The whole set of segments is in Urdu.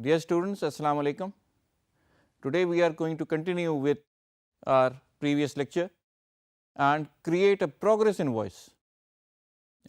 Dear students, Assalamu alaikum. Today we are going to continue with our previous lecture and create a progress invoice.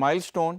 milestone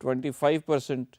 25%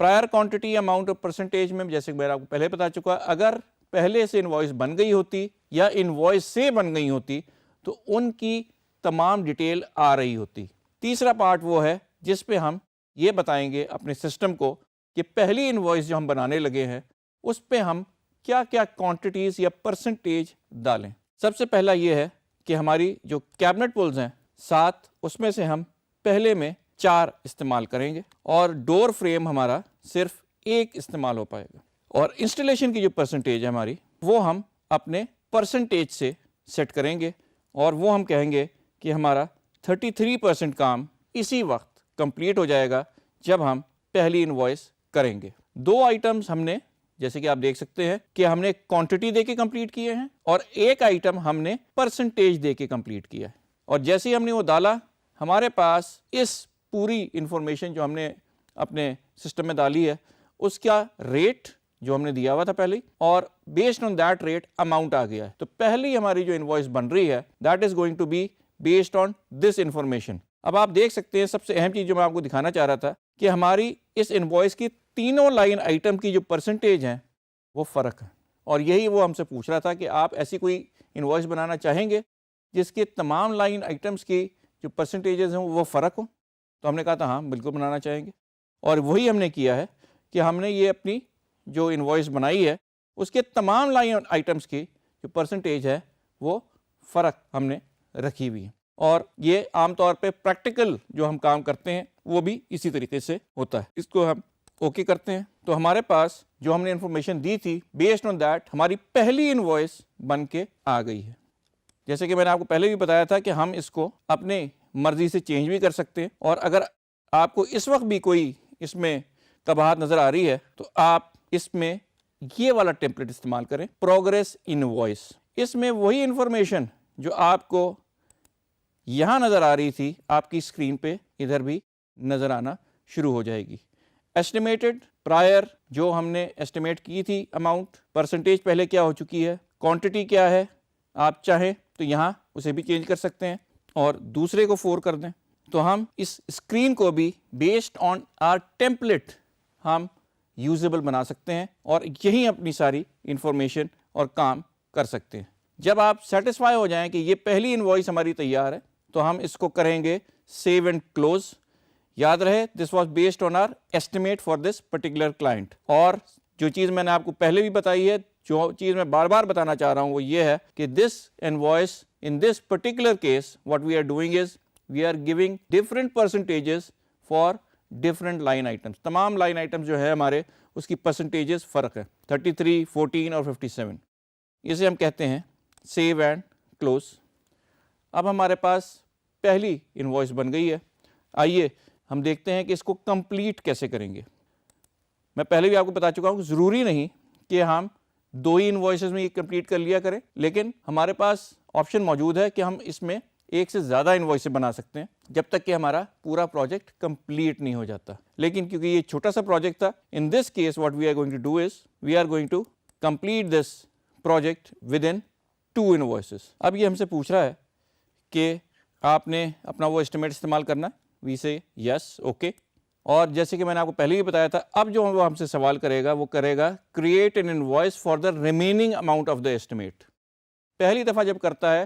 prior quantity amount اور پرسنٹیج میں جیسے کہ میں آپ کو پہلے بتا چکا، اگر پہلے سے انوائس بن گئی ہوتی یا انوائس سے بن گئی ہوتی تو ان کی تمام ڈیٹیل آ رہی ہوتی۔ تیسرا پارٹ وہ ہے جس پہ ہم یہ بتائیں گے اپنے سسٹم کو کہ پہلی انوائس جو ہم بنانے لگے ہیں اس پہ ہم کیا کیا کوانٹٹیز یا پرسنٹیج ڈالیں۔ سب سے پہلا یہ ہے کہ ہماری جو کیبنٹ پولز ہیں 7، اس میں سے ہم پہلے میں 4 استعمال کریں گے اور ڈور فریم ہمارا صرف 1 استعمال ہو پائے گا، اور انسٹالیشن کی جو پرسنٹیج ہے ہماری وہ ہم اپنے پرسنٹیج سے سیٹ کریں گے، اور وہ ہم کہیں گے کہ ہمارا 33% کام اسی وقت کمپلیٹ ہو جائے گا جب ہم پہلی انوائس کریں گے۔ 2 آئٹمز ہم نے جیسے کہ آپ دیکھ سکتے ہیں کہ ہم نے کوانٹٹی دے کے کمپلیٹ کیے ہیں، اور 1 آئٹم ہم نے پرسنٹیج دے کے کمپلیٹ کیا ہے، اور جیسے ہی ہم نے وہ ڈالا ہمارے پاس اس پوری انفارمیشن جو ہم نے اپنے سسٹم میں ڈالی ہے اس کا ریٹ جو ہم نے دیا ہوا تھا پہلے، اور based on that rate amount آ گیا ہے۔ تو پہلی ہماری جو انوائس بن رہی ہے that is going to be based on this information. اب آپ دیکھ سکتے ہیں سب سے اہم چیز جو میں آپ کو دکھانا چاہ رہا تھا کہ ہماری اس انوائس کی تینوں لائن آئٹم کی جو پرسنٹیج ہیں وہ فرق ہے، اور یہی وہ ہم سے پوچھ رہا تھا کہ آپ ایسی کوئی انوائس بنانا چاہیں گے جس کے تمام لائن آئٹمس کی جو پرسنٹیجز ہیں وہ فرق ہوں؟ تو ہم نے کہا تھا ہاں بالکل بنانا چاہیں گے، اور وہی ہم نے کیا ہے کہ ہم نے یہ اپنی جو انوائس بنائی ہے اس کے تمام لائن آئٹمس کی جو پرسنٹیج ہے وہ فرق ہم نے رکھی ہوئی ہے، اور یہ عام طور پہ پریکٹیکل جو ہم کام کرتے ہیں وہ بھی اسی طریقے سے ہوتا ہے۔ اس کو ہم اوکے کرتے ہیں تو ہمارے پاس جو ہم نے انفارمیشن دی تھی بیسڈ آن دیٹ ہماری پہلی انوائس بن کے آ گئی ہے۔ جیسے کہ میں نے آپ کو پہلے بھی بتایا تھا کہ ہم اس کو اپنے مرضی سے چینج بھی کر سکتے ہیں، اور اگر آپ کو اس وقت بھی کوئی اس میں قباحت نظر آ رہی ہے تو آپ اس میں یہ والا ٹیمپلیٹ استعمال کریں، پروگریس انوائس۔ اس میں وہی انفارمیشن جو آپ کو یہاں نظر آ رہی تھی آپ کی اسکرین پہ ادھر بھی نظر آنا شروع ہو جائے گی۔ ایسٹیمیٹڈ پرائر جو ہم نے ایسٹیمیٹ کی تھی اماؤنٹ، پرسنٹیج پہلے کیا ہو چکی ہے، کوانٹٹی کیا ہے، آپ چاہیں تو یہاں اسے بھی چینج کر سکتے ہیں اور دوسرے کو 4 کر دیں، تو ہم اس اسکرین کو بھی بیسڈ آن آر ٹیمپلیٹ ہم یوزیبل بنا سکتے ہیں، اور یہی اپنی ساری انفارمیشن اور کام کر سکتے ہیں۔ جب آپ سیٹسفائی ہو جائیں کہ یہ پہلی انوائس ہماری تیار ہے تو ہم اس کو کریں گے سیو اینڈ کلوز۔ یاد رہے this was based on our estimate for this particular client, اور جو چیز میں نے آپ کو پہلے بھی بتائی ہے، جو چیز میں بار بار بتانا چاہ رہا ہوں وہ یہ ہے کہ this invoice in this particular case what we are doing is we are giving different percentages for different line items. تمام لائن آئٹمس جو ہے ہمارے اس کی پرسنٹیجز فرق ہے، 33، 14 اور 57۔ اسے ہم کہتے ہیں سیو اینڈ کلوز۔ اب ہمارے پاس پہلی انوائس بن گئی ہے، آئیے ہم دیکھتے ہیں کہ اس کو کمپلیٹ کیسے کریں گے۔ میں پہلے بھی آپ کو بتا چکا ہوں کہ ضروری نہیں کہ ہم 2 ہی انوائسز میں یہ کمپلیٹ کر لیا کریں، لیکن ہمارے پاس آپشن موجود ہے کہ ہم اس میں ایک سے زیادہ انوائسیں بنا سکتے ہیں جب تک کہ ہمارا پورا پروجیکٹ کمپلیٹ نہیں ہو جاتا۔ لیکن کیونکہ یہ چھوٹا سا پروجیکٹ تھا، in this case what we are going to do is we are going to complete this project with in 2 invoices. اب یہ ہم سے پوچھ رہا ہے کہ آپ نے اپنا وہ اسٹیمیٹ استعمال کرنا ہے، وی سے یس اوکے، اور جیسے کہ میں نے آپ کو پہلے بھی بتایا تھا اب جو وہ ہم سے سوال کرے گا وہ کرے گا create an invoice for the remaining amount of the estimate. پہلی دفعہ جب کرتا ہے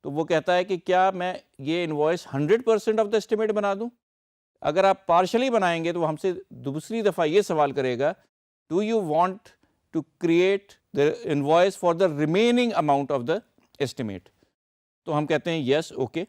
تو وہ کہتا ہے کہ کیا میں یہ انوائس 100% آف دا ایسٹیمیٹ بنا دوں؟ اگر آپ پارشلی بنائیں گے تو وہ ہم سے دوسری دفعہ یہ سوال کرے گا do you want to create the invoice for the remaining amount of the estimate? تو ہم کہتے ہیں یس اوکے،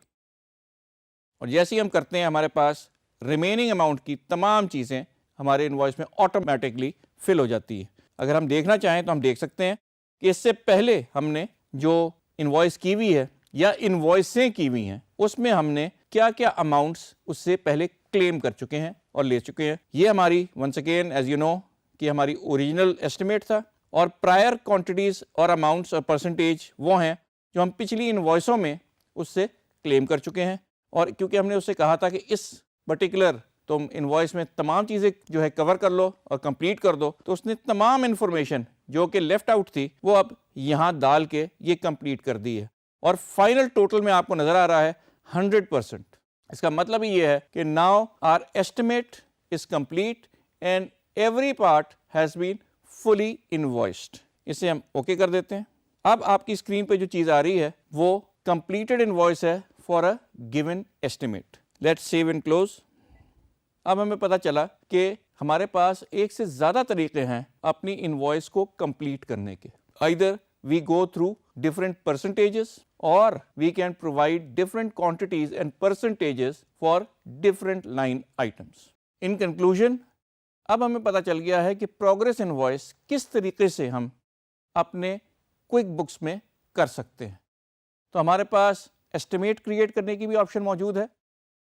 اور جیسے ہی ہم کرتے ہیں ہمارے پاس ریمیننگ اماؤنٹ کی تمام چیزیں ہمارے انوائس میں آٹومیٹکلی فل ہو جاتی ہے۔ اگر ہم دیکھنا چاہیں تو ہم دیکھ سکتے ہیں کہ اس سے پہلے ہم نے جو انوائس کی ہوئی ہے یا انوائسیں کی ہوئی ہیں اس میں ہم نے کیا کیا اماؤنٹس اس سے پہلے کلیم کر چکے ہیں اور لے چکے ہیں۔ یہ ہماری once again as you know کہ ہماری اوریجنل ایسٹیمیٹ تھا، اور پرائر کوانٹٹیز اور اماؤنٹس اور پرسنٹیج وہ ہیں جو ہم پچھلی انوائسوں میں اس سے کلیم کر چکے ہیں، اور کیونکہ ہم نے اس سے کہا تھا کہ اس پرٹیکولر تم انوائس میں تمام چیزیں جو ہے کور کر لو اور کمپلیٹ کر دو، تو اس نے تمام انفارمیشن جو کہ لیفٹ آؤٹ تھی وہ اب یہاں ڈال کے یہ کمپلیٹ کر دی ہے، اور فائنل ٹوٹل میں آپ کو نظر آ رہا ہے 100%۔ اس کا مطلب ہی یہ ہے کہ now our estimate is complete and every part has been fully invoiced. اسے ہم اوکے کر دیتے ہیں. اب آپ کی اسکرین پہ جو چیز آ رہی ہے وہ completed invoice ہے for a given estimate. Let's save and close. اب ہمیں پتہ چلا کہ ہمارے پاس ایک سے زیادہ طریقے ہیں اپنی انوائس کو کمپلیٹ کرنے کے. Either we go through different percentages or we can provide different quantities and percentages for different line items. In conclusion, اب ہمیں پتہ چل گیا ہے کہ پروگرس انوائس کس طریقے سے ہم اپنے کوئک بکس میں کر سکتے ہیں. تو ہمارے پاس ایسٹیمیٹ کریٹ کرنے کی بھی آپشن موجود ہے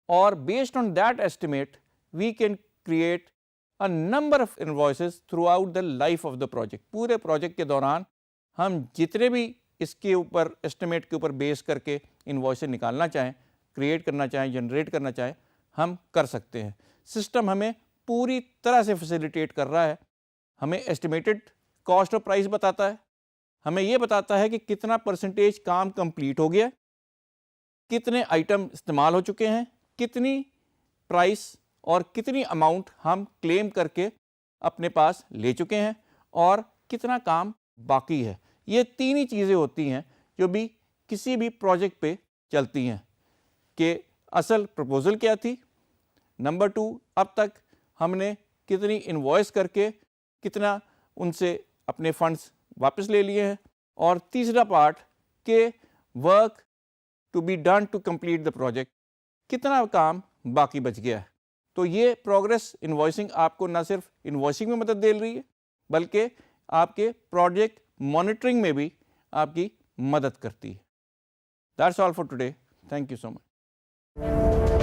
اور based on that estimate we can create a number of invoices throughout the life of the project. پورے پروجیکٹ کے دوران ہم جتنے بھی اس کے اوپر ایسٹیمیٹ کے اوپر بیس کر کے انوائسیں نکالنا چاہیں, کریٹ کرنا چاہیں, جنریٹ کرنا چاہیں, ہم کر سکتے ہیں. سسٹم ہمیں پوری طرح سے فیسیلیٹیٹ کر رہا ہے. ہمیں ایسٹیمیٹڈ کاسٹ اور پرائس بتاتا ہے, ہمیں یہ بتاتا ہے کہ کتنا پرسنٹیج کام کمپلیٹ ہو گیا, کتنے آئٹم استعمال ہو چکے ہیں, کتنی پرائس اور کتنی اماؤنٹ ہم کلیم کر کے اپنے پاس لے چکے ہیں اور کتنا کام باقی ہے. یہ تین ہی چیزیں ہوتی ہیں جو بھی کسی بھی پروجیکٹ پہ چلتی ہیں کہ اصل پروپوزل کیا تھی, نمبر 2 اب تک ہم نے کتنی انوائس کر کے کتنا ان سے اپنے فنڈز واپس لے لیے ہیں, اور تیسرا پارٹ کہ work to be done to complete the project, کتنا کام باقی بچ گیا ہے. تو یہ پروگرس انوائسنگ آپ کو نہ صرف انوائسنگ میں مدد دے رہی ہے بلکہ آپ کے پروجیکٹ مانیٹرنگ میں بھی آپ کی مدد کرتی ہے. That's all for today. Thank you so much.